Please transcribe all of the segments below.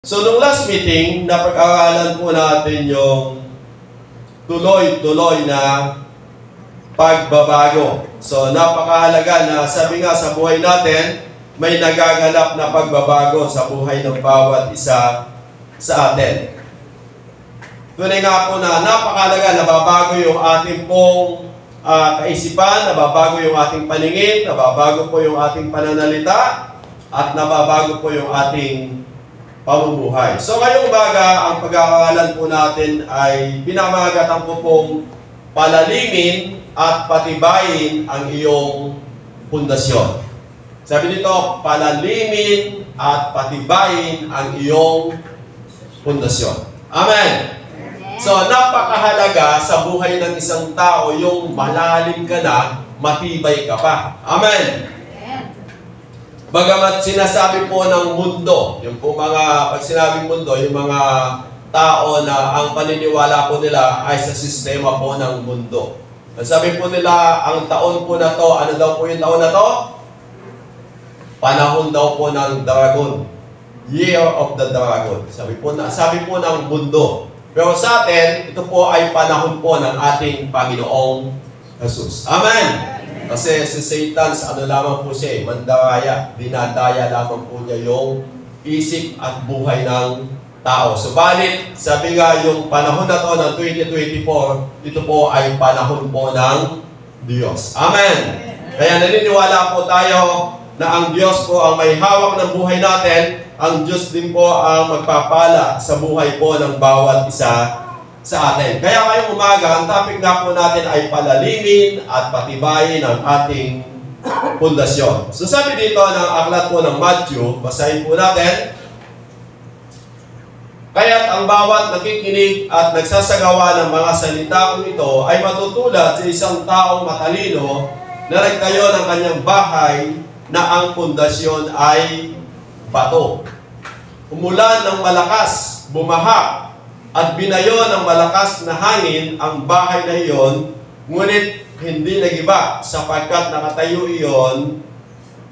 So, nung last meeting, napag-aralan po natin yung tuloy-tuloy na pagbabago. So, napakahalaga na sabi nga sa buhay natin, may nagaganap na pagbabago sa buhay ng bawat isa sa atin. Tunay nga po na napakahalaga, nababago yung ating pong kaisipan, nababago yung ating paningin, nababago po yung ating pananalita, at nababago po yung ating pamumuhay. So ngayong umaga, ang pag-aaralan po natin ay pinamagatan ko pong palalimin at patibayin ang iyong pundasyon. Sabi dito, palalimin at patibayin ang iyong pundasyon. Amen! So napakahalaga sa buhay ng isang tao yung malalim ka na, matibay ka pa. Amen! Bagamat sinasabi po ng mundo, yung po mga, pag sinabing mundo, yung mga tao na ang paniniwala po nila ay sa sistema po ng mundo. Sabi po nila, ang taon po na to, ano daw po yung taon na to? Panahon daw po ng dragon. Year of the Dragon. Sabi po ng mundo. Pero sa atin, ito po ay panahon po ng ating Panginoong Jesus. Amen! Kasi si Satan, ano lamang po siya, mandaraya, dinadaya lamang po niya yung isip at buhay ng tao. Subalit, sabi nga yung panahon na to ng 2024, ito po ay panahon po ng Diyos. Amen! Kaya naniniwala po tayo na ang Diyos po ang may hawak ng buhay natin, ang Diyos din po ang magpapala sa buhay po ng bawat isa sa atin. Kaya ngayong umaga, ang topic nga po natin ay palalimin at patibayin ang ating pundasyon. So sabi dito ng aklat po ng Matthew, basahin po natin. Kaya't ang bawat nakikinig at nagsasagawa ng mga salitang ito ay matutulad sa isang taong matalino na nagtayo ng kanyang bahay na ang pundasyon ay bato. Umulan ng malakas, bumaha, at binayo ng malakas na hangin ang bahay na iyon, ngunit hindi nagiba sapagkat nakatayo iyon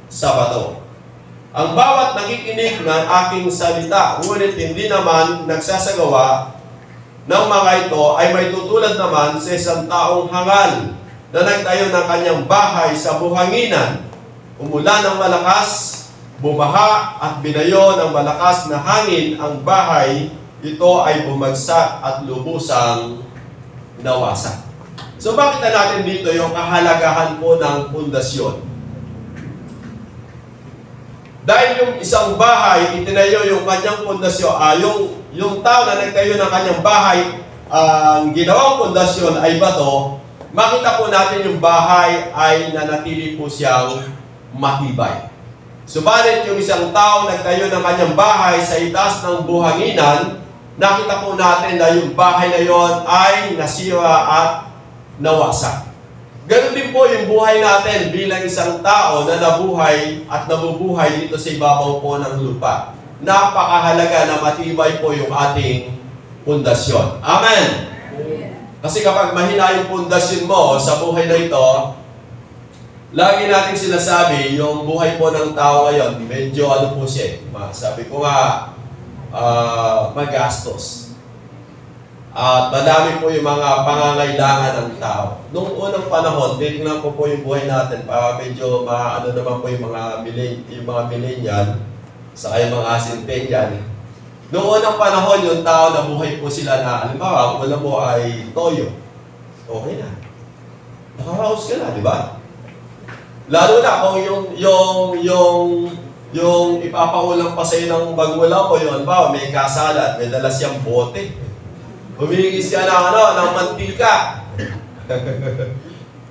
sa bato. Ang bawat nakikinig ng aking salita, ngunit hindi naman nagsasagawa ng mga ito, ay may tutulad naman sa isang taong hangal na nagtayo ng kanyang bahay sa buhanginan. Umulan ng malakas, bumaha at binayo ng malakas na hangin ang bahay, ito ay bumagsak at lubusang nawasak. So bakit na natin dito yung kahalagahan po ng pundasyon? Dahil yung isang bahay, itinayo yung kanyang pundasyon, yung tao na nagtayo ng kanyang bahay, ang ginawang pundasyon ay bato, makita po natin yung bahay ay nanatili po siyang matibay. Subalit yung isang tao nagtayo ng kanyang bahay sa itaas ng buhanginan, nakita po natin na yung bahay na yon ay nasira at nawasak. Ganon din po yung buhay natin bilang isang tao na nabuhay at nabubuhay dito sa ibabaw po ng lupa. Napakahalaga na matibay po yung ating pundasyon. Amen! Kasi kapag mahina yung pundasyon mo sa buhay na ito, lagi natin sinasabi, yung buhay po ng tao ngayon, medyo ano po siya. Sabi ko nga, magastos. At madami po yung mga pangangailangan ng tao. Noong unang panahon, titingnan ko po yung buhay natin para medyo ano naman po yung mga millennial saka yung mga centennial. Noong unang panahon, yung tao na buhay po sila na, halimbawa, ang una mo ay toyo. Okay na. Nakaraos ka na, di ba? Lalo na kung yung ipapakulang pa sa'yo ng bagula mo, yun ba, may kasalat, may dala siyang bote. Humingis ka ng mantika.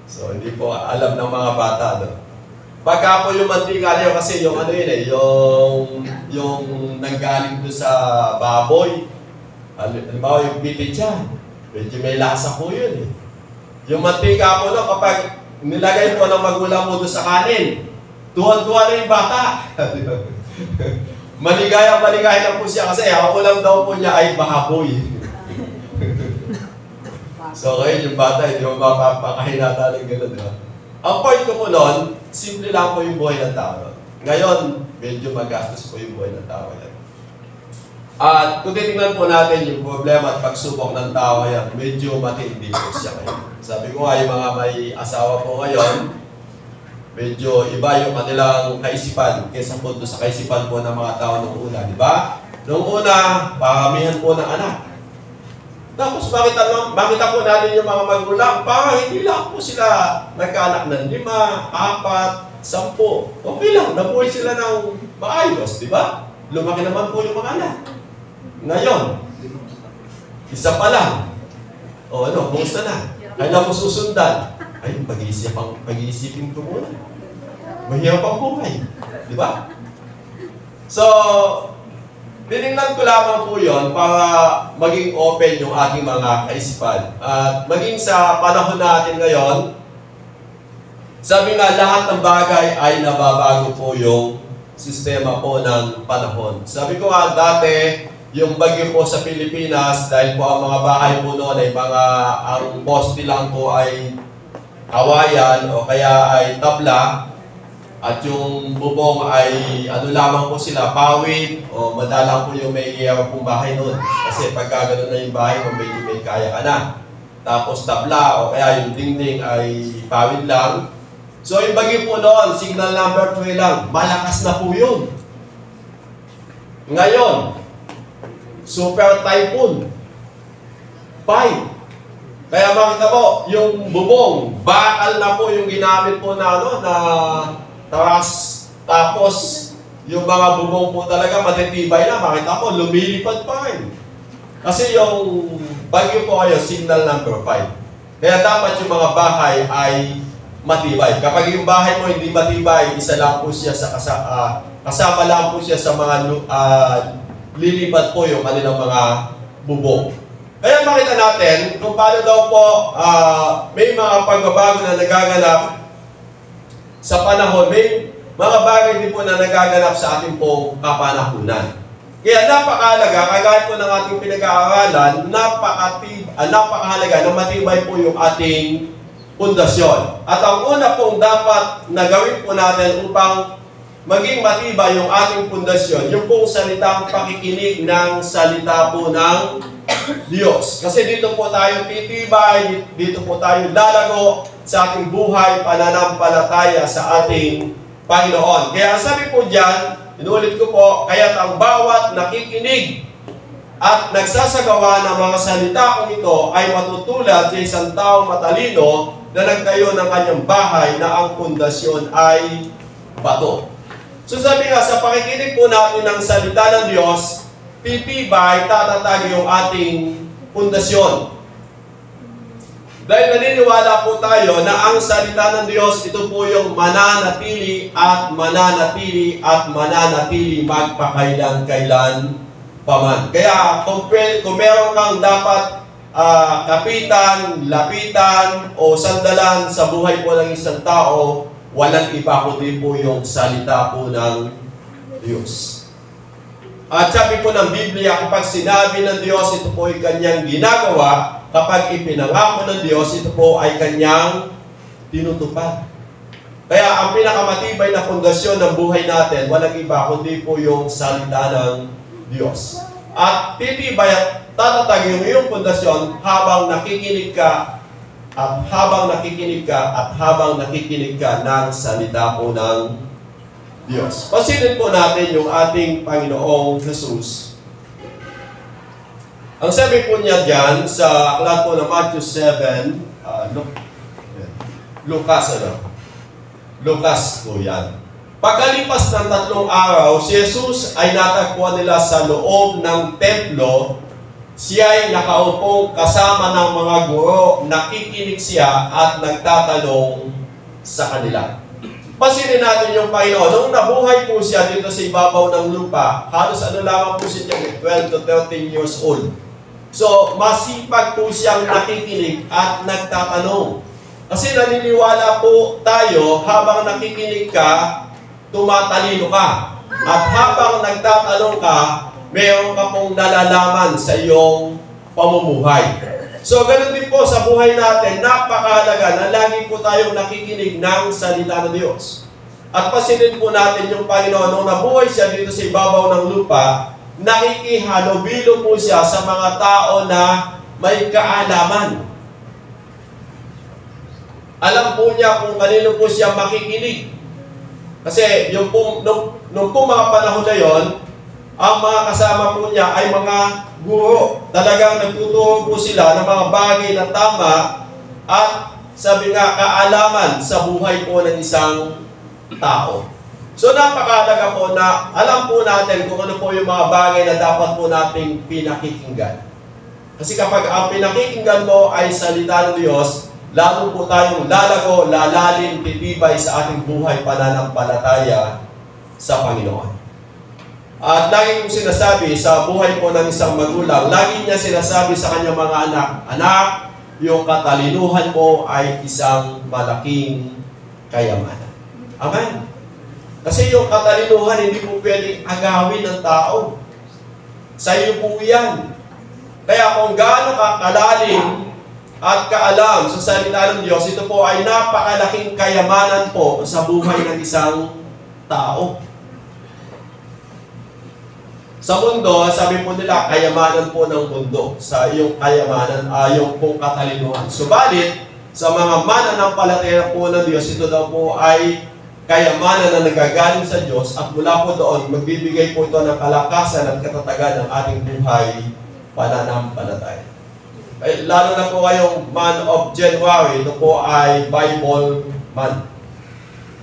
So, hindi po alam ng mga bata. No? Pagka po yung mantika niyo, kasi yung ano yun yung nanggaling doon sa baboy, halimbawa yung bitichan, medyo may lasa po yun eh. Yung mantika po kapag nilagay po ng magulang mo doon sa kanin, tuwan-tuwa na yung bata. Maligaya lang po siya kasi ang ulam daw po niya ay bahaboy. So ngayon yung bata, hindi mo mapapakahinata ng gano'n. Ang point ko po noon, simple lang po yung buhay ng tao. Ngayon, medyo magastos po yung buhay ng tao. At kung titingnan po natin yung problema at pagsubok ng tao ngayon, medyo matindi po siya ngayon. Sabi ko nga, yung mga may asawa po ngayon, medyo iba yung kanilang kaisipan kaysa po sa kaisipan po ng mga tao noong una, di ba? Noong una, paramihan po ng anak. Tapos makita po natin yung mga magulang, parang hindi lang po sila nagkaanak ng 5, 4, 10. Okay lang, nabuhay sila ng maayos, di ba? Lumaki naman po yung mga anak. Ngayon, isa pa lang. O ano, kumusta na? Kailan mo susundan? Ay, pag-iisipin ko muna. Mahirap ang buhay. Di ba? So, tinignan ko lamang po yun para maging open yung ating mga kaisipan. At maging sa panahon natin ngayon, sabi nga lahat ng bagay ay nababago po yung sistema po ng panahon. Sabi ko nga dati, yung bagyo po sa Pilipinas, dahil po ang mga bahay po noon ay ang poste lang po ay kawayan o kaya ay tabla, at yung bubong ay ano lamang po sila, pawid o madalang po yung may pong bahay noon. Kasi pagka gano'n na yung bahay mo, medyo may kaya ka na. Tapos tabla o kaya yung dingding ay pawid lang. So yung bagyo po noon, signal number 2 lang, malakas na po yun. Ngayon, super typhoon 5. Kaya makita mo, yung bubong, bakal na po yung ginamit po na na taras. Tapos, yung mga bubong po talaga matitibay na. Makita mo, lumilipad pa rin. Kasi yung bagyo po kayo, signal number 5. Kaya dapat yung mga bahay ay matibay. Kapag yung bahay mo hindi matibay, isa lang po siya sa kasama lang po siya sa mga lilipat po yung kanilang mga bubong. Kaya makita natin kung paano daw po may mga pagbabago na nagaganap sa panahon. May mga bagay din po na nagaganap sa ating pong kapanahunan. Kaya napakahalaga, kagaya po ng ating pinag-aaralan, napakahalaga na matibay po yung ating pundasyon. At ang una pong dapat na gawin po natin upang maging matibay yung ating pundasyon, yung pong salitang pakikinig ng salita po ng Diyos. Kasi dito po tayo titibay, dito po tayo lalago sa ating buhay, pananampalataya sa ating Panginoon. Kaya sabi po dyan, inulit ko po, kaya't ang bawat nakikinig at nagsasagawa ng mga salita kong ito ay matutulad sa isang taong matalino na nagtayo ng kanyang bahay na ang pundasyon ay bato. So sabi nga, sa pakikinig po natin ng salita ng Diyos, titibay, tatatag yung ating pundasyon. Dahil naniniwala po tayo na ang salita ng Diyos, ito po yung mananatili at mananatili at mananatili magpakailan-kailan paman. Kaya kung meron kang dapat kapitan, lapitan o sandalan sa buhay po ng isang tao, walang iba kundi po yung salita po ng Diyos. At sabi po ng Biblia, kapag sinabi ng Diyos, ito po ay kanyang ginagawa. Kapag ipinangako ng Diyos, ito po ay kanyang tinutupad. Kaya ang pinakamatibay na pundasyon ng buhay natin, walang iba kundi po yung salita ng Diyos. At titibay at tatatag yung iyong pundasyon habang nakikinig ka at habang nakikinig ka ng salita po ng Diyos. Pansinin po natin yung ating Panginoong Jesus. Ang sabi po niya dyan sa aklat po ng Matthew 7, Lucas po yan. Pagkalipas ng 3 araw, si Jesus ay natagpuan nila sa loob ng templo. Siya ay nakaupong kasama ng mga guro, nakikinig siya at nagtatanong sa kanila. Pansinin natin yung Panginoon. Nung nabuhay po siya dito sa ibabaw ng lupa, halos lamang po siya 12 to 13 years old. So, masipag po siyang nakikinig at nagtatanong. Kasi naniniwala po tayo, habang nakikinig ka, tumatalino ka. At habang nagtatanong ka, mayroon ka pong nalalaman sa iyong pamumuhay. So, ganun din po sa buhay natin, napakahalaga na lagi po tayong nakikinig ng salita ng Diyos. At pansinin po natin yung Panginoon, nung nabuhay siya dito sa ibabaw ng lupa, nakikihalubilo po siya sa mga tao na may kaalaman. Alam po niya kung kanino po siya makikinig. Kasi nung po mga panahon na yon, ang mga kasama po niya ay mga guro. Talagang nagtuturo po sila ng mga bagay na tama at sabi nga, kaalaman sa buhay po ng isang tao. So napakahalaga po na alam po natin kung ano po yung mga bagay na dapat po nating pinakikinggan. Kasi kapag ang pinakikinggan mo ay salita ng Diyos, lalo po tayong lalago, lalalim, titibay sa ating buhay pananampalataya sa Panginoon. At lagi kong sinasabi sa buhay po ng isang magulang, lagi niya sinasabi sa kanyang mga anak, anak, yung katalinuhan mo ay isang malaking kayamanan. Amen. Kasi yung katalinuhan hindi po pwedeng agawin ng tao. Sa iyo po yan. Kaya kung gaano ka kalalim at kaalam sa salita ng Diyos, ito po ay napakalaking kayamanan po sa buhay ng isang tao. Sa mundo, sabi po nila, kayamanan po ng mundo. Sa iyong kayamanan, yung pong katalinuhan. Subalit, sa mga mananampalataya po ng Diyos, ito daw po ay kayamanan na nagagaling sa Diyos at mula po doon, magbibigay po ito ng kalakasan at katatagan ng ating buhay pananampalataya. Lalo na po kayong month of January, ito po ay Bible month.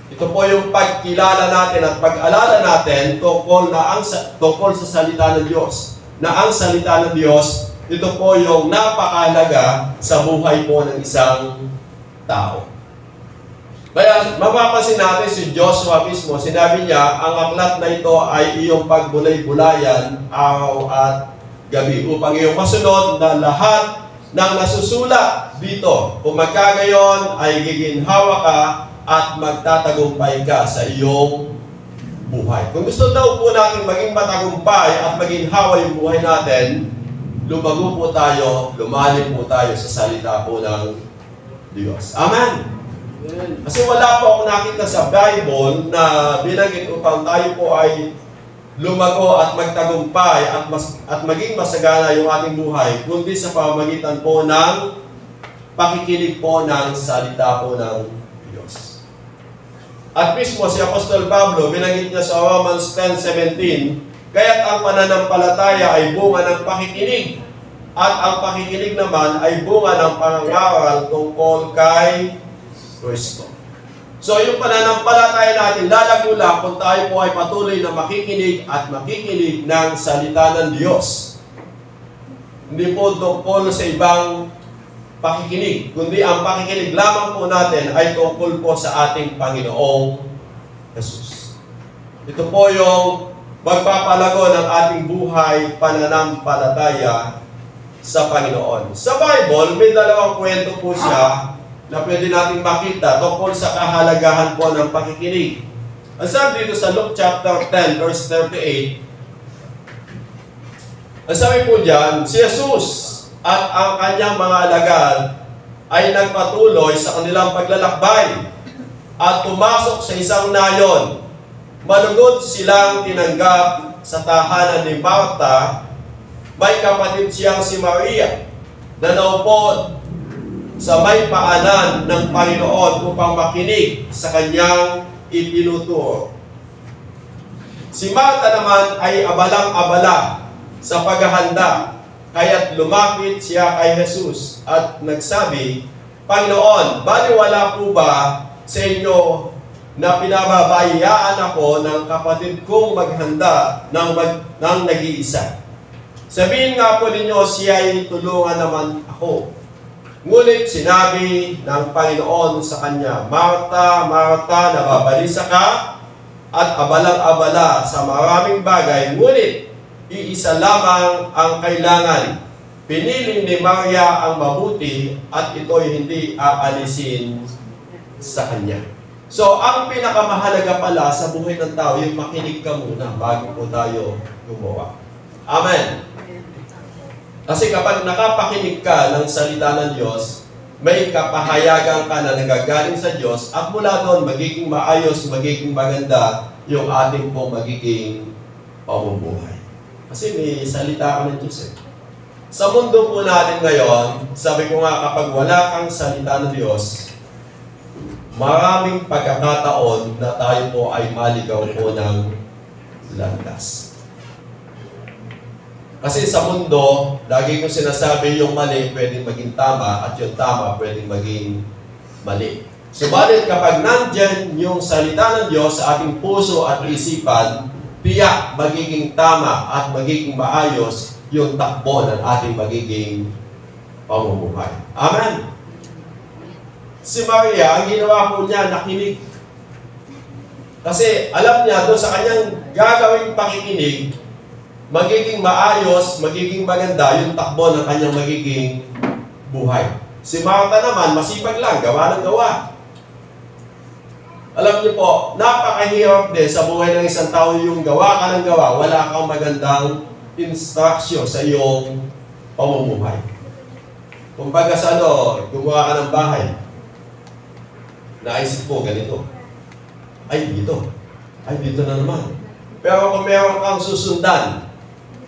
Ito po yung pagkilala natin at pag-alala natin tungkol sa salita ng Diyos. Na ang salita ng Diyos, ito po yung napakahalaga sa buhay po ng isang tao. Kaya mapapansin natin si Joshua mismo, sinabi niya, ang aklat na ito ay iyong pagbulay-bulayan araw at gabi upang iyong masunod na lahat ng nasusulat dito. Kung magkagayon ay giginhawa ka at magtatagumpay ka sa iyong buhay. Kung gusto daw po natin maging matagumpay at maginhawa yung buhay natin, lumago po tayo, lumalim po tayo sa salita po ng Diyos. Amen! Kasi wala po ako nakita sa Bible na binanggit upang tayo po ay lumago at magtagumpay at maging masagana yung ating buhay, kundi sa pamamagitan po ng pakikinig po ng salita po ng Diyos. At mismo si Apostol Pablo, binanggit niya sa Romans 10:17, kaya't ang pananampalataya ay bunga ng pakikinig, at ang pakikinig naman ay bunga ng pangangaral tungkol kay Kristo. So yung pananampalataya natin, lalago lang kung tayo po ay patuloy na makikinig at makikinig ng salita ng Diyos. Hindi po tungkol sa ibang pakikinig, kundi ang pakikinig lamang po natin ay tungkol po sa ating Panginoong Jesus. Ito po yung magpapalago ng ating buhay pananampalataya sa Panginoon. Sa Bible, may dalawang kwento po siya na pwede natin makita tungkol sa kahalagahan po ng pakikinig. Ang sabi dito sa Luke chapter 10, verse 38, ang sabi po dyan, si Jesus at ang kanyang mga alagad ay nagpatuloy sa kanilang paglalakbay at pumasok sa isang nayon. Malugod silang tinanggap sa tahanan ni Marta. May kapatid siyang si Maria na naupo sa may paanan ng Panginoon upang makinig sa kanyang itinuturo. Si Marta naman ay abalang-abala sa paghahanda, kaya't lumapit siya kay Jesus at nagsabi, Panginoon, baliwala po ba sa inyo na pinababayaan ako ng kapatid kong maghanda ng nag-iisa? Sabihin nga po ninyo, siya ay tulungan naman ako. Ngunit sinabi ng Panginoon sa kanya, Marta, Marta, nababalisa ka at abalang-abala sa maraming bagay, ngunit iisa lamang ang kailangan. Pinili ni Maria ang mabuti at ito'y hindi aalisin sa kanya. So, ang pinakamahalaga pala sa buhay ng tao, yung makinig ka muna bago po tayo gumawa. Amen. Kasi kapag nakapakinig ka ng salita ng Diyos, may kapahayagan ka na nagagaling sa Diyos at mula doon magiging maayos, magiging maganda yung ating pong magiging pamumuhay. Kasi may salita ka ng Diyos eh. Sa mundo po natin ngayon, sabi ko nga, kapag wala kang salita ng Diyos, maraming pagkakataon na tayo po ay maligaw po ng landas. Kasi sa mundo, lagi kong sinasabi yung mali pwedeng maging tama at yung tama pwedeng maging mali. Subalit kapag nandyan yung salita ng Diyos sa ating puso at isipan, tiyak magiging tama at magiging maayos yung takbo ng ating magiging pamumuhay. Amen? Si Maria, ang ginawa po niya, nakinig. Kasi alam niya doon sa kanyang gagawing pakikinig, magiging maayos, magiging maganda yung takbo ng kanyang magiging buhay. Si Martha naman, masipag lang, gawa ng gawa. Alam niyo po, napakahirap din sa buhay ng isang tao yung gawa ka ng gawa, wala kang magandang instruction sa iyong pamumuhay. Kumbaga sa gumawa ka ng bahay, naisip po ganito, ay dito na naman. Pero kung meron kang susundan,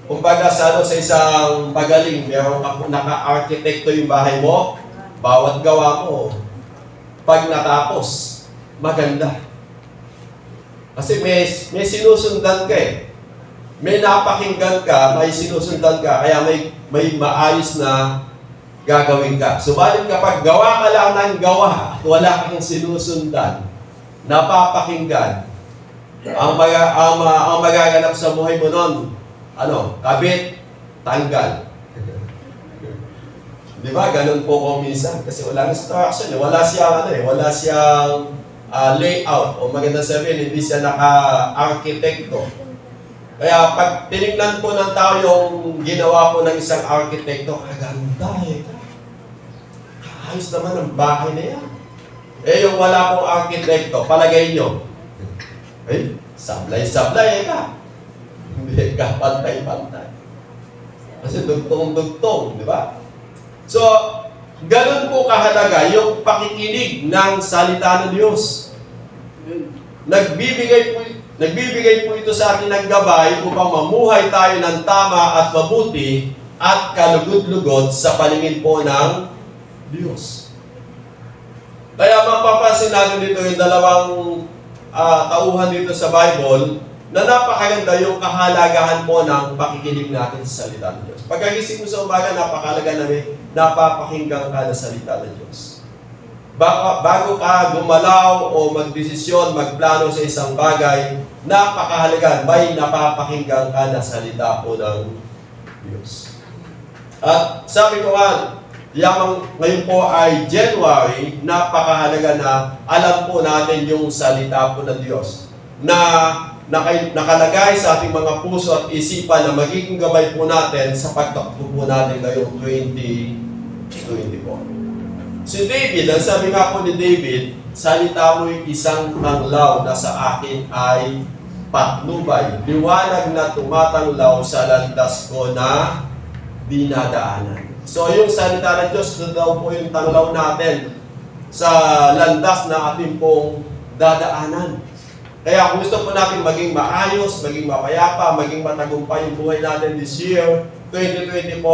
kumbaga sa isang pagaling, meron kang naka-arkitekto yung bahay mo, bawat gawa mo, pag natapos, maganda. Kasi may sinusundan ka eh. May napakinggan ka, may sinusundan ka, kaya may maayos na gagawin ka. Subalit kapag gawa ka lang ng gawa at wala kang sinusundan, napapakinggan, ang magaganap sa buhay mo nun, kabit, tanggal. Di ba? Ganun po ko minsan. Kasi walang instruction. Wala siyang layout. O maganda sabihin, hindi siya naka-arkitekto. Kaya pag tinignan po ng tao yung ginawa po ng isang arkitekto, kaganda eh. Ayos naman ang bahay na yan. Eh yung wala pong arkitekto, palagay nyo, sablay-sablay ka. Hindi ka pantay-pantay. Kasi dugtong-dugtong, di ba? So, ganun po kahalaga yung pakikinig ng salita ng Diyos. Nagbibigay po ito sa atin ng gabay upang mamuhay tayo ng tama at mabuti at kalugod-lugod sa paningin po ng Diyos. Kaya mapapansin natin dito yung dalawang tauhan dito sa Bible na napakaganda yung kahalagahan po ng pakikinig natin sa salita ng Diyos. Pagkagising mo sa umaga, napakalaga namin, napapakinggan ka ng salita ng Diyos. Bago ka gumalaw o magdesisyon, magplano sa isang bagay, napakahalaga, may napapakinggan ka na salita po ng Diyos. At sabi ko nga, ngayon po ay January, napakahalaga na alam po natin yung salita po ng Diyos na nakalagay sa ating mga puso at isipan na magiging gabay po natin sa pagtakbo po natin ngayong 2024. Si David, ang sabi nga po ni David, salita mo'y isang tanglaw na sa akin ay patnubay, liwanag na tumatanglaw sa landas ko na dinadaanan. So yung salita ng Diyos na daw po yung tanglaw natin sa landas na ating pong dadaanan. Kaya kung gusto po natin maging maayos, maging mapayapa, maging matagumpay yung buhay natin this year, 2024,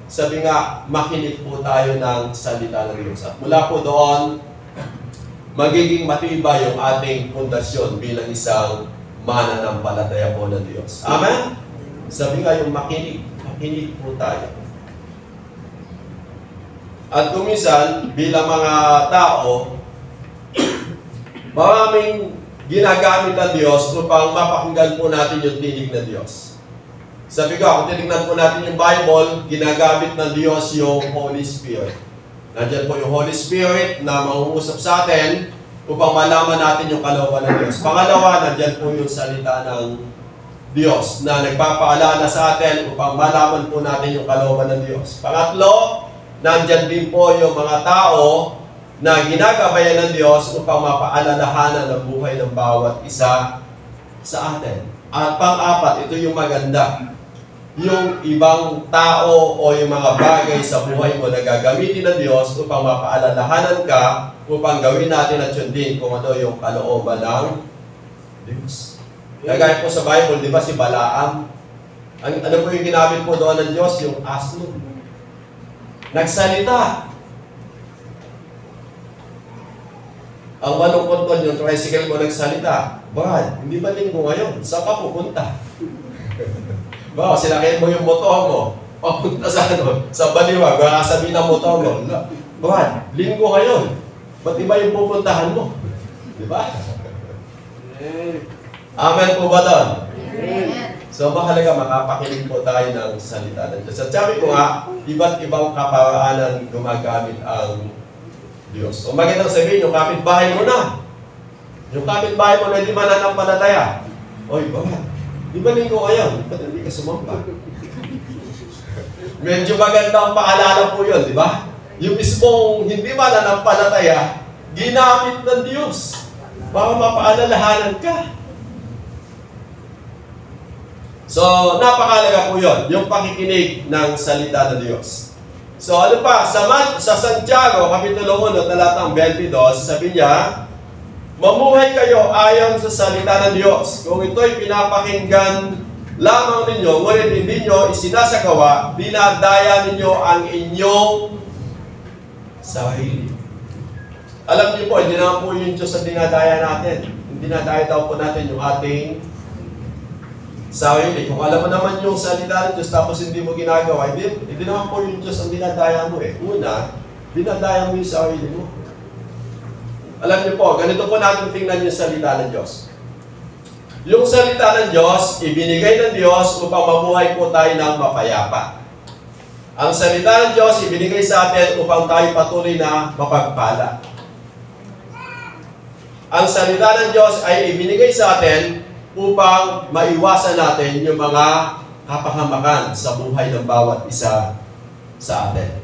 sabi nga, makinig po tayo ng salita ng Diyos. At mula po doon, magiging matibay yung ating pundasyon bilang isang mananampalataya po ng Diyos. Amen? Sabi nga yung makinig po tayo. At kuminsan, bilang mga tao, maraming ginagamit ng Diyos upang mapakinggan po natin yung tinig ng Diyos. Sabi ko, kung titignan po natin yung Bible, ginagamit ng Diyos yung Holy Spirit. Nandiyan po yung Holy Spirit na mangungusap sa atin upang malaman natin yung kalooban ng Diyos. Pangalawa, nandiyan po yung salita ng Diyos na nagpapaalala sa atin upang malaman po natin yung kalooban ng Diyos. Pangatlo, nandiyan din po yung mga tao na ginagabayan ng Diyos upang mapaalalahanan ang buhay ng bawat isa sa atin. At pang-apat, ito yung maganda. Yung ibang tao o yung mga bagay sa buhay mo na gagamitin ng Diyos upang mapaalalahanan ka, upang gawin natin at yun din kung ano yung kalooban ng Diyos. Kagaya po sa Bible, di ba si Balaam? Ano po yung ginamit po doon ng Diyos? Yung asno. Nagsalita. Ang malungkot doon, yung tricycle mo nagsalita. Brad, hindi ba linggo ngayon? Saan ka pupunta? Ba, sinakit mo yung motor mo. Papunta sa sa baliwag. Baka sabihin ng motor mo, Brad, linggo ngayon. Ba't iba yung pupuntahan mo? Di ba? Amen po ba doon? Amen. So, mahalaga makapakinig po tayo ng salita ng Diyos. At sabi ko nga, iba't ibang kaparaanan gumagamit ang Diyos. O magandang sabihin, yung kapitbahay mo na. Yung kapitbahay mo na hindi mananampalataya. Oy, bakit? Di ba linggo ngayon? Ba't hindi ka sumamba? Medyo magandang paalala po yun, di ba? Yung mismong hindi mananampalataya, ginamit ng Diyos para mapaalalahanan ka. So, napakalaga po yun, yung pakikinig ng salita ng Diyos. So, ano pa? Sa Santiago, Kapitulo 1, talatang 22, sabi niya, mamuhay kayo ayon sa salita ng Diyos. Kung ito'y pinapakinggan lamang ninyo, ngunit hindi nyo isinasagawa, dinadaya ninyo ang inyong sarili. Alam niyo po, hindi naman po yung Diyos ang dinadaya natin. Hindi dinadaya daw po natin yung ating sarili. Kung alam mo naman yung salita ng Diyos tapos hindi mo ginagawa, hindi naman po yung Diyos ang dinadaya mo eh. Una, dinadaya mo yung sarili mo. Alam niyo po, ganito po natin tingnan yung salita ng Diyos. Yung salita ng Diyos, ibinigay ng Diyos upang mamuhay po tayo ng mapayapa. Ang salita ng Diyos, ibinigay sa atin upang tayo patuloy na mapagpala. Ang salita ng Diyos ay ibinigay sa atin upang maiwasan natin yung mga kapahamakan sa buhay ng bawat isa sa atin.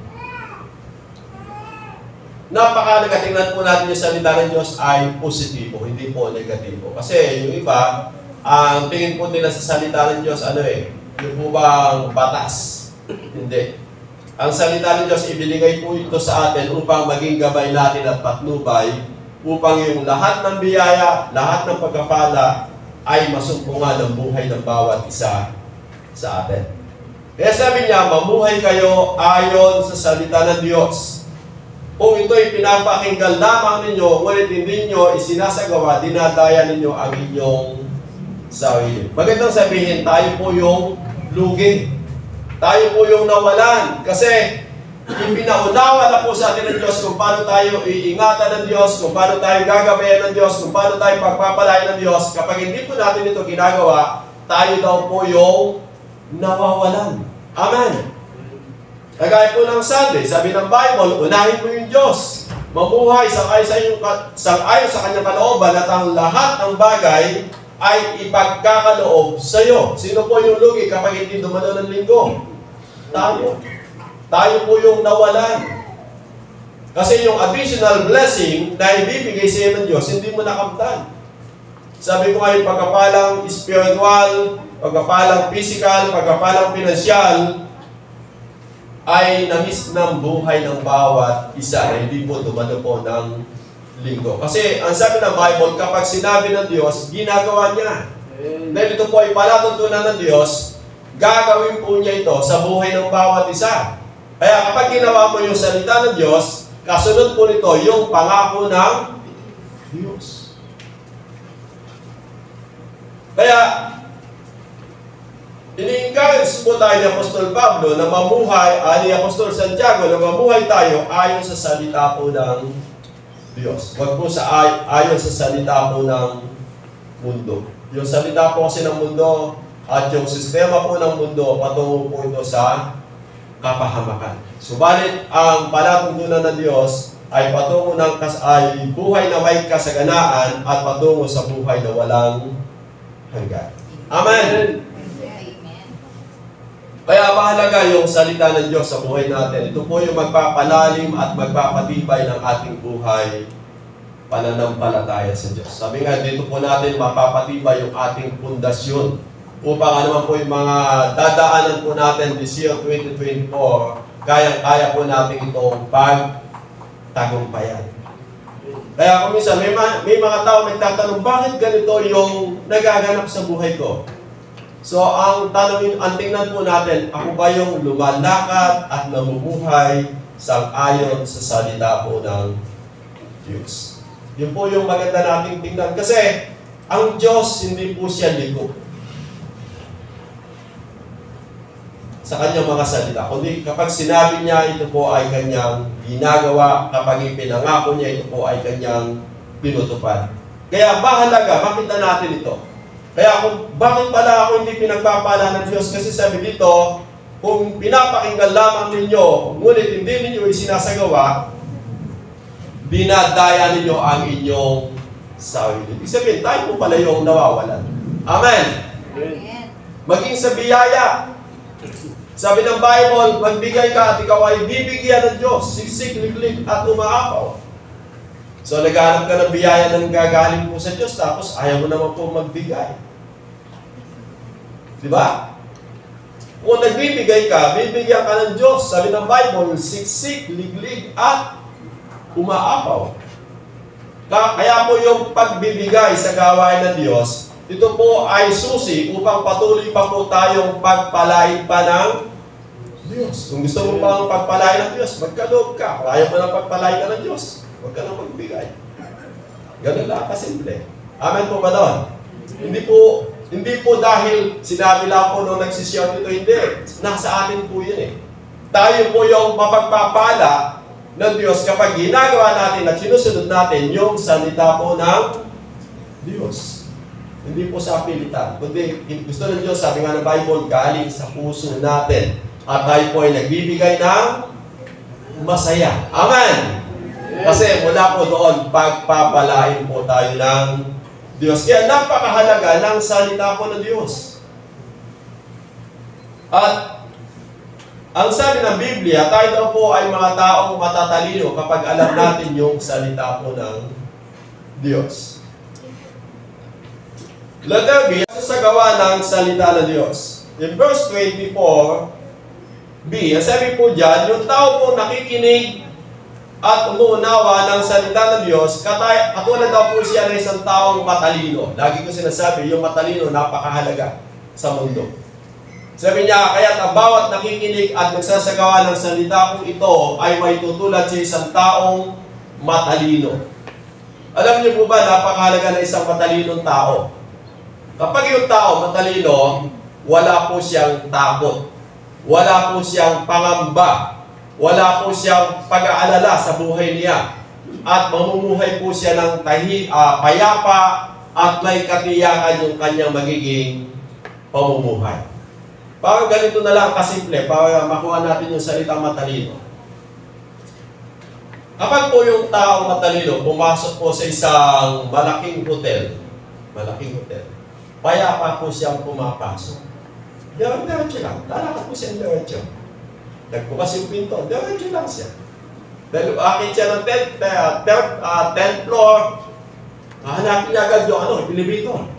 Napakalaga, tingnan po natin yung salita ng Diyos ay positibo, hindi po negatibo. Kasi yung iba, ang tingin po nila sa salita ng Diyos, yung po bang batas? Hindi. Ang salita ng Diyos, ibinigay po ito sa atin upang maging gabay natin at patnubay, upang yung lahat ng biyaya, lahat ng pagkapala, ay masumpungan ng buhay ng bawat isa sa atin. Kaya sabi niya, mamuhay kayo ayon sa salita ng Diyos. Kung ito'y pinapakinggan lamang ninyo, ngunit hindi nyo isinasagawa, dinadaya ninyo ang inyong sarili. Magandang sabihin, tayo po yung lugi. Tayo po yung nawalan. Kasi ipinaunawa na po sa atin ng Diyos kung paano tayo iingatan ng Diyos, kung paano tayo gagabayan ng Diyos, kung paano tayo pagpapalain ng Diyos. Kapag hindi po natin ito ginagawa, tayo daw po yung nawawalan. Amen. Kagaya po ng Sunday, sabi ng Bible, unahin mo yung Diyos. Mabuhay sang-ayon sa kanyang kalooban at ang lahat ng bagay ay ipagkakaloob sa iyo. Sino po yung lugi kapag hindi dumalo ng linggo? Tayo. Tayo po yung nawalan. Kasi yung additional blessing na ibibigay sa iyo ng Diyos, hindi mo nakamtan. Sabi ko ngayon, pagkapalang spiritual, pagkapalang physical, pagkapalang pinansyal, ay namiss ng buhay ng bawat isa na hindi po dumalo po ng linggo. Kasi ang sabi ng Bible, kapag sinabi ng Diyos, ginagawa niya. Dahil ito po ay palatuntunan ng Diyos, gagawin po niya ito sa buhay ng bawat isa. Kaya kapag ginawa mo yung salita ng Diyos, kasunod po nito yung pangako ng Diyos. Kaya, ini-encourage po tayo ni Apostol Pablo na mamuhay, ni Apostol Santiago na mamuhay tayo ayon sa salita po ng Diyos. Huwag po ayon sa salita po ng mundo. Yung salita po kasi ng mundo at yung sistema po ng mundo, patungo po ito sa kapahamakan. Subalit, ang palatuntunan ng Diyos ay patungo ay buhay na may kasaganaan at patungo sa buhay na walang hanggan. Amen! Kaya mahalaga yung salita ng Diyos sa buhay natin. Ito po yung magpapalalim at magpapatibay ng ating buhay pananampalataya sa Diyos. Sabi nga, dito po natin mapapatibay yung ating pundasyon upang naman po yung mga dadaanan po natin this year 2024, kaya po natin itong pagtagumpayan. Kaya kung minsan, may mga tao nagtatanong, bakit ganito yung nagaganap sa buhay ko? So, ang tingnan po natin, ako ba yung lumalakad at namumuhay sang-ayon sa salita po ng Diyos? Yun po yung maganda nating tingnan. Kasi, ang Diyos, hindi po siya liko sa kanyang mga salita. Kundi kapag sinabi niya, ito po ay kanyang ginagawa. Kapag ipinangako niya, ito po ay kanyang pinutupad. Kaya mahalaga, makita natin ito. Kaya bakit pala ako hindi pinagpapala ng Diyos? Kasi sabi dito, kung pinapakinggan lamang ninyo, ngunit hindi ninyo isinasagawa, dinadaya ninyo ang inyong sarili. Ibig sabihin, tayo po pala yung nawawalan. Amen? Amen. Maging sa biyaya. Sabi ng Bible, magbigay ka at ikaw ay bibigyan ng Diyos. Siksik, liklik at umaapaw. So, naghanap ka ng biyaya na gagaling po sa Diyos, tapos ayaw mo naman po magbigay. Diba? Kung nagbibigay ka, bibigyan ka ng Diyos. Sabi ng Bible, siksik, liglig, at umaapaw. Kaya po yung pagbibigay sa gawain ng Diyos, ito po ay susi upang patuloy pa po tayong pagpalain pa ng Diyos. Kung gusto mo pang pagpalain ng Diyos, magkaloob ka. Kung ayaw mo nang pagpalain ka ng Diyos, huwag ka nang magbigay. Ganun lang kasimple. Amen po ba doon? Hindi po dahil sinabi lang po nung nagsisiyot ito, hindi. Nasa atin po yun eh. Tayo po yung mapagpapala ng Diyos kapag ginagawa natin at sinusunod natin yung salita po ng Diyos. Hindi po sa pilitan. Kundi gusto ng Diyos, sabi nga ng Bible, galing sa puso natin. At tayo po ay nagbibigay ng masaya. Amen! Kasi mula po doon, pagpapalain po tayo ng Diyos. Kaya napakahalaga ng salita po ng Diyos. At ang sabi ng Biblia, tayo daw po ay mga taong matatalino kapag alam natin yung salita po ng Diyos. Letter B, sa gawa ng salita ng Diyos. In verse 24b, ang sabi po dyan, yung tao po nakikinig at umuunawa ng salita ng Diyos, katulad daw po siya ng isang taong matalino. Lagi ko sinasabi, yung matalino napakahalaga sa mundo. Sabi niya, kaya't ang bawat nakikinig at nagsasagawa ng salita kong ito ay may tutulad sa isang taong matalino. Alam niyo po ba, napakahalaga ng isang matalinong tao? Kapag yung tao matalino, wala po siyang takot. Wala po siyang pangamba. Wala po siyang pag-aalala sa buhay niya. At mamumuhay po siya ng payapa at may katiyakan yung kanyang magiging pamumuhay. Parang ganito na lang kasimple para makuha natin yung salitang matalino. Kapag po yung tao matalino, pumasok po sa isang malaking hotel, payapa po siyang pumapasok. Diretso lang. Lalakad po siyang diretso. Nagbukas yung pinto. Diretso lang siya. Dahil akit siya ng 10th floor. Hanapin niya agad yung elevator.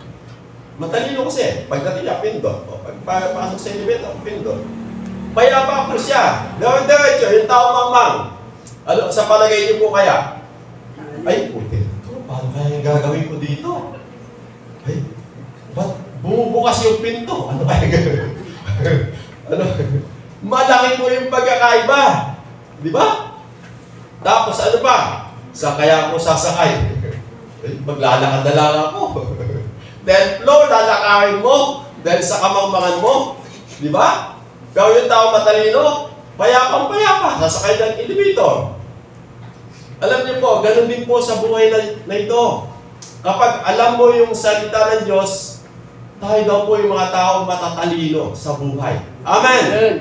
Matalino kasi. Pagdating niya, pinto. Pagpasok sa elevator, pinto. Payapa po siya. Diretso. Yung tao mamang. Sa palagay niyo po kaya? Ay, puti. Paano kaya yung gagawin ko dito? Ay, ba't bumubukas yung pinto? Ano kaya gagawin? Malaki po yung pagkakaiba. Di ba? Tapos ano pa? Kaya ako sasakay. Maglalakad na lang ako. 10th floor, lalakarin mo. Dahil sa kamangmangan mo. Di ba? Pero yung tao matalino, payapang-payapa. Sasakay ng elevator. Alam niyo po, ganun din po sa buhay na ito. Kapag alam mo yung salita ng Diyos, tayo daw po yung mga taong matatalino sa buhay. Amen! Amen.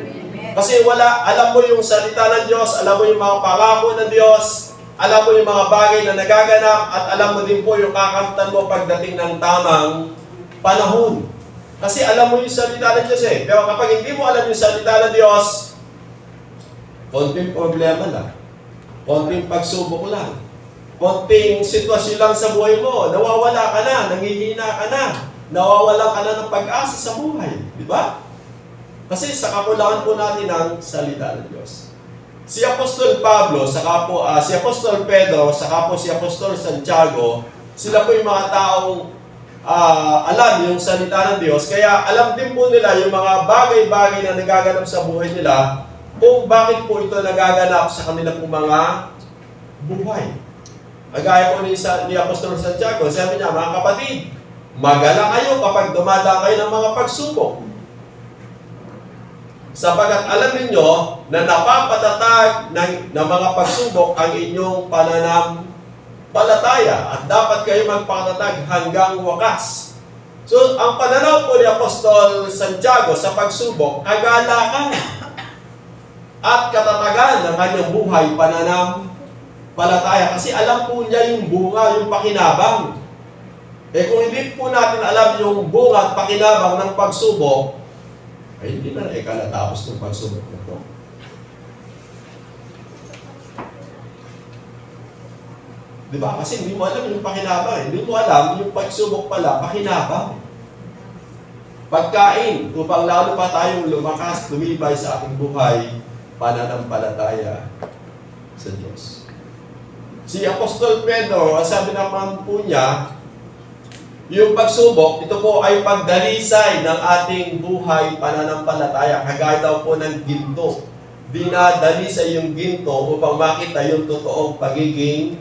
Kasi alam mo yung salita ng Diyos, alam mo yung mga pangako ng Diyos, alam mo yung mga bagay na nagaganap, at alam mo din po yung kakamtan mo pagdating ng tamang panahon. Kasi alam mo yung salita ng Diyos eh. Pero kapag hindi mo alam yung salita ng Diyos, konting problema lang. Konting pagsubok lang. Konting sitwasyon lang sa buhay mo. Nawawala ka na, nangihina ka na. Nawawalan ka na ng pag-asa sa buhay. Di ba? Kasi sa kakulangan po natin ng salita ng Diyos. Si Apostol Pablo, si Apostol Pedro, saka po si Apostol Santiago, sila po yung mga taong alam yung salita ng Diyos, kaya alam din po nila yung mga bagay-bagay na nagaganap sa buhay nila, kung bakit po ito nagaganap sa kanilang mga buhay. Agaya po ni Apostol Santiago, sabi niya, mga kapatid, magala kayo kapag dumadaan kayo ng mga pagsubok. Sapagat alam ninyo na napapatatag ng mga pagsubok ang inyong pananampalataya at dapat kayo magpakatatag hanggang wakas. So, ang pananaw po ni Apostol Santiago sa pagsubok, kagalakan at katatagan ng kanyang buhay, pananampalataya. Kasi alam po niya yung bunga, yung pakinabang. Kung hindi po natin alam yung bunga at pakinabang ng pagsubok, ay hindi na natapos ng pagsubok na ito. Diba? Kasi hindi mo alam yung pakinabang. Hindi mo alam yung pagsubok pala, pakinabang. Pagkain, upang lalo pa tayong lumakas, lumibay sa ating buhay, pananampalataya sa Diyos. Si Apostol Pedro, sabi naman po niya, yung pagsubok, ito po ay pagdalisay ng ating buhay pananampalataya. Kagaya daw po ng ginto. Dinadalisay yung ginto upang makita yung totoong pagiging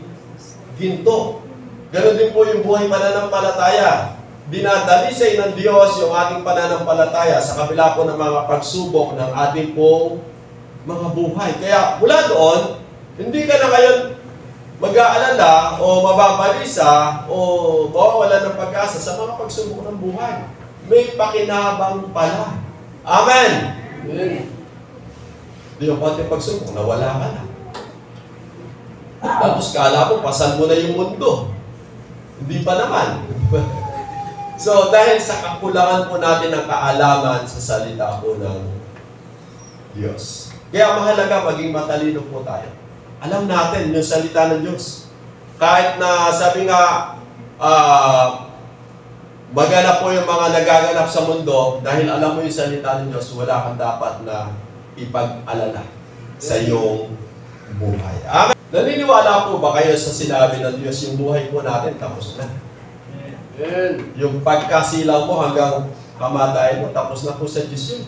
ginto. Ganon din po yung buhay pananampalataya. Dinadalisay ng Diyos yung ating pananampalataya sa kabila po ng mga pagsubok ng ating pong mga buhay. Kaya mula doon, hindi ka na ngayon mag-aalala o mababalisa o mawawala ng pag-asa sa mga pagsubok ng buhay. May pakinabang pala. Amen! Amen. Di yung konting pagsubok, nawala ka na. Tapos kala mo, pasan mo na yung mundo. Hindi pa naman. So, dahil sa kakulangan po natin ng kaalaman sa salita po ng Diyos. Kaya mahalaga maging matalino po tayo. Alam natin yung salita ng Diyos. Kahit na sabi nga, maganap po yung mga nagaganap sa mundo, dahil alam mo yung salita ng Diyos, wala kang dapat na ipag-alala sa iyong buhay. Amen. Naniniwala po ba kayo sa sinabi ng Diyos, yung buhay po natin tapos na? Amen. Yung pagkasilaw mo hanggang kamatayan mo, tapos na po sa Diyos yun.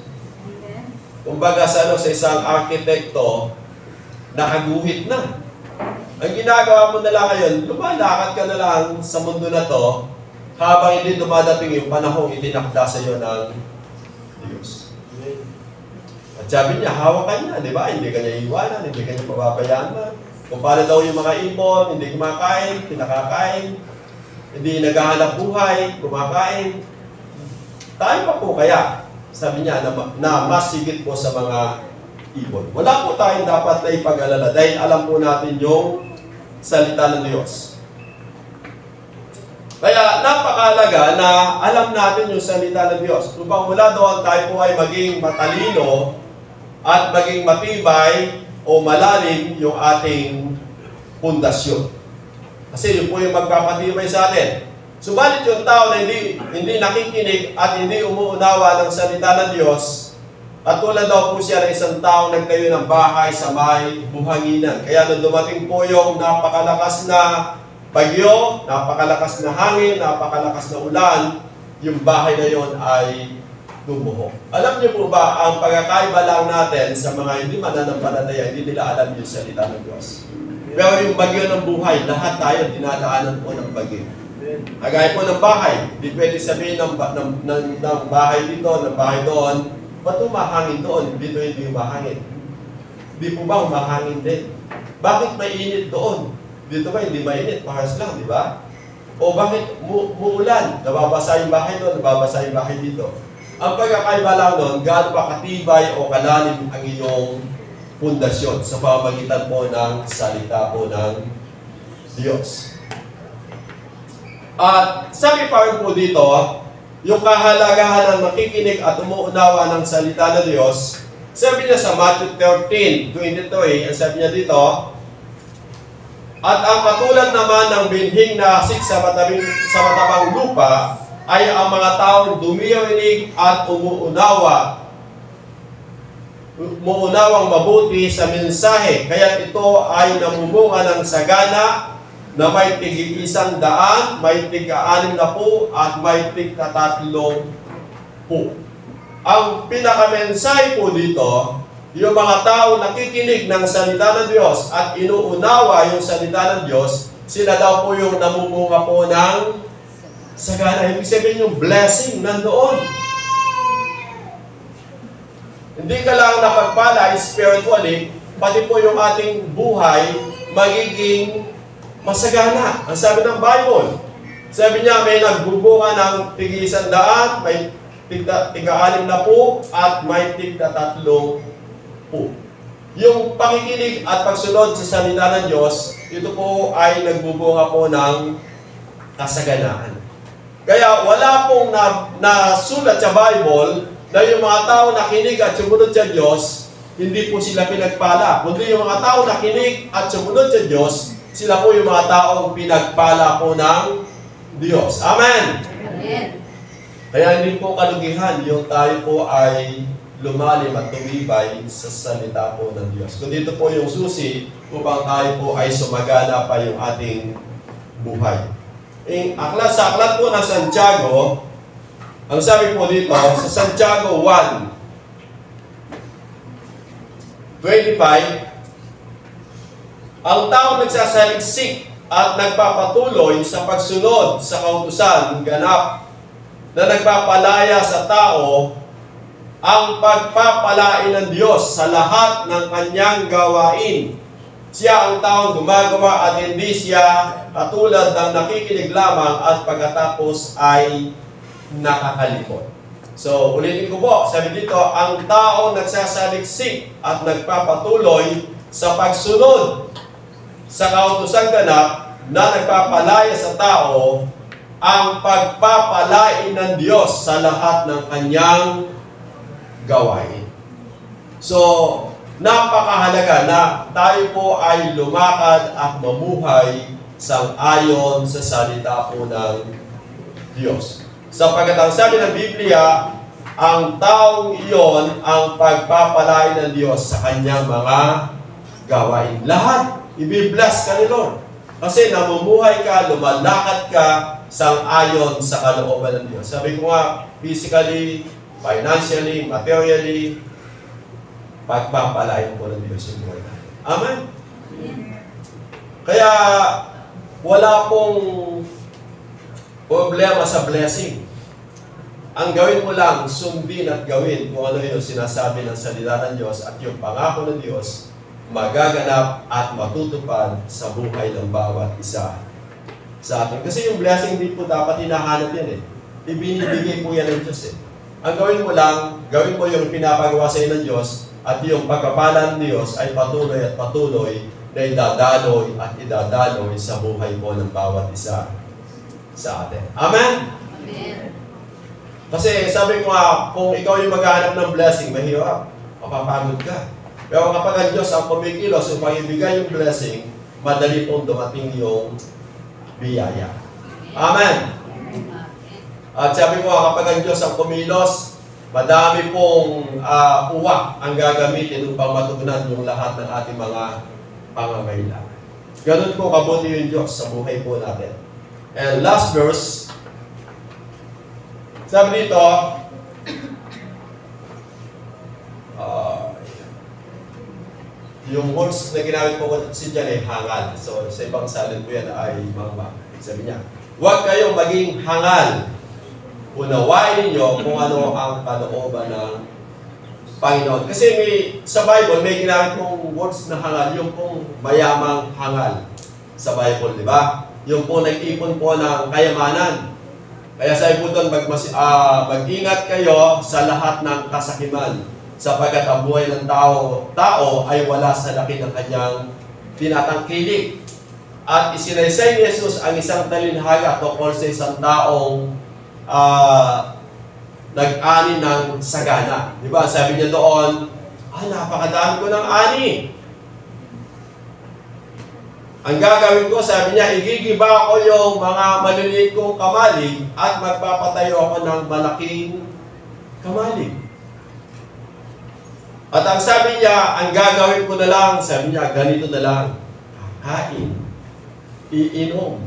Kumbaga sa isang arkitekto, nakaguhit na. Ang ginagawa mo na lang ngayon, lumalakad ka na lang sa mundo na to, habang hindi dumadating yung panahong itinakda sa iyo ng Diyos. At sabi niya, hawakan niya, di ba? Hindi ka niya iwanan, hindi ka niya pababayaan na. Kung paano daw yung mga ibon, hindi kumakain, pinakakain, hindi naghahanap buhay, kumakain. Tayo pa po kaya, sabi niya, na mas higit po sa mga ibon. Wala po tayong dapat na ipag-alala dahil alam po natin yung salita ng Diyos. Kaya napakahalaga na alam natin yung salita ng Diyos. Upang mula doon tayo po ay maging matalino at maging matibay o malalim yung ating pundasyon. Kasi yun po yung magpapatibay sa atin. Subalit yung tao na hindi nakikinig at hindi umuunawa ng salita ng Diyos, at tulad daw po siya ng isang taong nagtayo ng bahay sa may buhanginan. Kaya nung dumating po yung napakalakas na bagyo, napakalakas na hangin, napakalakas na ulan, yung bahay na yon ay lumuho. Alam niyo po ba, ang pagkakaiba lang natin sa mga hindi mananampalataya, hindi nila alam yung salita ng Diyos. Pero yung bagyo ng buhay, lahat tayo dinadaanan po ng bagyo. Agaya po ng bahay, di pwede sabihin ng bahay dito, ng bahay doon, ba't umahangin doon? Dito hindi umahangin. Di po ba umahangin din? Bakit mainit doon? Dito ba hindi mainit? Pahas lang, di ba? O bakit muulan? Nababasa yung bahay doon, nababasa yung bahay dito. Ang pagkakaiba lang doon, gaano pa katibay o kalalim ang iyong pundasyon sa pamamagitan po ng salita po ng Diyos. At sabi pa rin po dito, yung kahalagahan ng makikinig at umuunawa ng salita ng Diyos, sabi niya sa Matthew 13:23, ang sabi niya dito, at ang katulad naman ng binhing na hasik sa matabang lupa, ay ang mga taong dumiyawinig at umuunawang mabuti sa mensahe, kaya ito ay namumunga ng sagana na may tig-100, may tig-60, at may tig-30. Ang pinakamensahe po dito, yung mga tao nakikinig ng salita ng Diyos at inuunawa yung salita ng Diyos, sila daw po yung namumunga po ng sagana. Ibig sabihin yung blessing nandoon. Hindi ka lang napagpala spiritually, pati po yung ating buhay magiging masagana. Ang sabi ng Bible, sabi niya may nagbubunga ng tig-100, may tig-60, at may tig-30. Yung pakikinig at pagsunod sa salita ng Diyos, ito po ay nagbubunga po ng kasaganaan. Kaya wala pong nasulat sa Bible na yung mga tao nakinig at sumunod sa Diyos, hindi po sila pinagpala. Kundi yung mga tao nakinig at sumunod sa Diyos, sila po yung mga taong pinagpala po ng Diyos. Amen! Amen. Kaya hindi po kalugihan yung tayo po ay lumalim at tumibay sa salita po ng Diyos. Kung dito po yung susi upang tayo po ay sumagana pa yung ating buhay. Sa aklat po ng Santiago, ang sabi po dito, sa Santiago 1:25, ang taong nagsasaliksik at nagpapatuloy sa pagsunod sa kautusan ganap na nagpapalaya sa tao ang pagpapalain ng Diyos sa lahat ng kanyang gawain. Siya ang taong gumagawa at hindi siya katulad ng nakikinig lamang at pagkatapos ay nakakalikot. So, ulitin ko po, sabi dito, ang taong nagsasaliksik at nagpapatuloy sa pagsunod sa kautusan ganap na nagpapalaya sa tao ang pagpapalain ng Diyos sa lahat ng kanyang gawain. So, napakahalaga na tayo po ay lumakad at mamuhay sang-ayon sa salita po ng Diyos. Sapagkat ang sabi ng Biblia, ang taong iyon ang pagpapalain ng Diyos sa kanyang mga gawain. Lahat, ibibless ka ni Lord. Kasi namumuhay ka, lumalakad ka sang-ayon sa kalooban ng Diyos. Sabi ko nga, physically, financially, materially, pagpapalain po ng Diyos yung buhay natin. Amen? Kaya, wala pong problema sa blessing. Ang gawin mo lang, sundin at gawin kung ano yung sinasabi ng salita ng Diyos at yung pangako ng Diyos, magaganap at matutupad sa buhay ng bawat isa sa atin. Kasi yung blessing din po dapat hinahanap yan eh. Ibinibigay po yan ng Diyos eh. Ang gawin mo lang, gawin mo yung pinapagawa sa iyo ng Diyos at yung pagpapala ng Diyos ay patuloy at patuloy na idadaloy at idadaloy sa buhay po ng bawat isa sa atin. Amen? Amen. Kasi sabi ko nga, kung ikaw yung maghahanap ng blessing, mahirap, mapapagod ka. Pero kapag ang Diyos ang kumikilos upang ibigay yung blessing, madali pong dumating yung biyaya. Amen? At sabi ko, kapag ang Diyos ang kumilos, madami pong uwak ang gagamitin upang matugunan yung lahat ng ating mga pangangailangan. Ganun po kabuti yung Diyos sa buhay po natin. And last verse, sabi dito, yung words na ginamit po kasi dyan ay hangal. So, sa ibang salin po yan ay mangma. Sabi niya, huwag kayong maging hangal. Unawain ninyo kung ano ang kalooban ng Panginoon. Kasi sa Bible, may ginamit pong words na hangal, yung pong mayamang hangal sa Bible, di ba? Yung pong nag-ipon po ng kayamanan. Kaya sabi po doon, mag-ingat kayo sa lahat ng kasakiman, sapagkat ang buhay ng tao ay wala sa laki ng kanyang tinatangkilik. At isinaysay ni Jesus ang isang talinhaga tungkol sa isang taong nag-ani ng sagana. Di ba? Sabi niya doon, napakadami ko ng ani. Ang gagawin ko, sabi niya, igigiba ko yung mga maliliit kong kamalig at magpapatayo ako ng malaking kamalig. At ang sabi niya, ang gagawin ko na lang, sabi niya, ganito na lang, kakain iinom,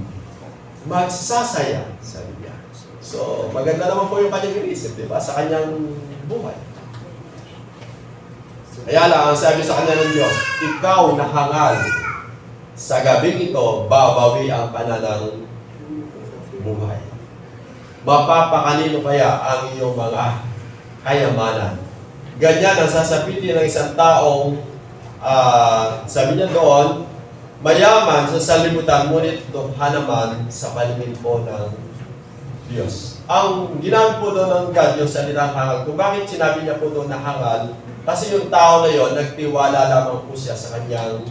magsasaya sa Biblia. So, maganda naman po yung kanyang inisip, di ba? Sa kanyang buhay. Kaya lang, ang sabi sa kanya ng Diyos, ikaw na hangal, sa gabing ito, babawi ang kanilang buhay. Mapapakanino kaya ang iyong mga kayamanan? Ganyan ang sasabihin ng isang taong, sabi niya doon, mayaman sa salibutan, ngunit dukha naman sa paningin po ng Diyos. Ang ginamit po doon ng God, yung salitang hangal. Kung bakit sinabi niya po doon na hangal, kasi yung tao na yon nagtiwala lamang po siya sa kanyang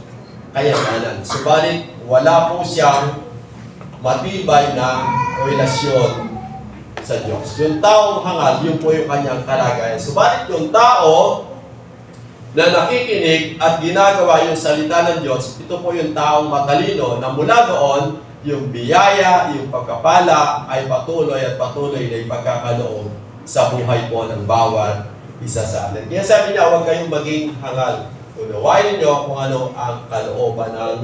kayamanan. Subalit, wala po siyang matibay na relasyon sa Diyos. Yung taong hangal, yun po yung kanyang kalagayan. Subalit, yung tao na nakikinig at ginagawa yung salita ng Diyos, ito po yung taong matalino na mula doon, yung biyaya, yung pagkapala ay patuloy at patuloy na ipagkakaloob sa buhay po ng bawat isa sa atin. Kaya sabi niya, huwag kayong maging hangal. Unawain niyo kung ano ang kalooban ng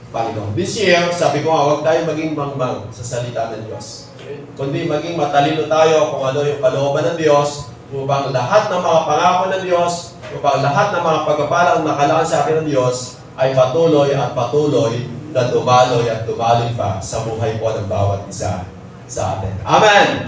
Panginoon. This year, sabi ko nga, huwag tayong maging mangmang sa salita ng Diyos. Kundi maging matalino tayo kung ano yung kalooban ng Diyos, upang lahat ng mga pangako ng Diyos, upang lahat ng mga pagpapalang nakalaan sa akin ng Diyos, ay patuloy at patuloy na dumaloy at dumaloy pa sa buhay po ng bawat isa sa atin. Amen!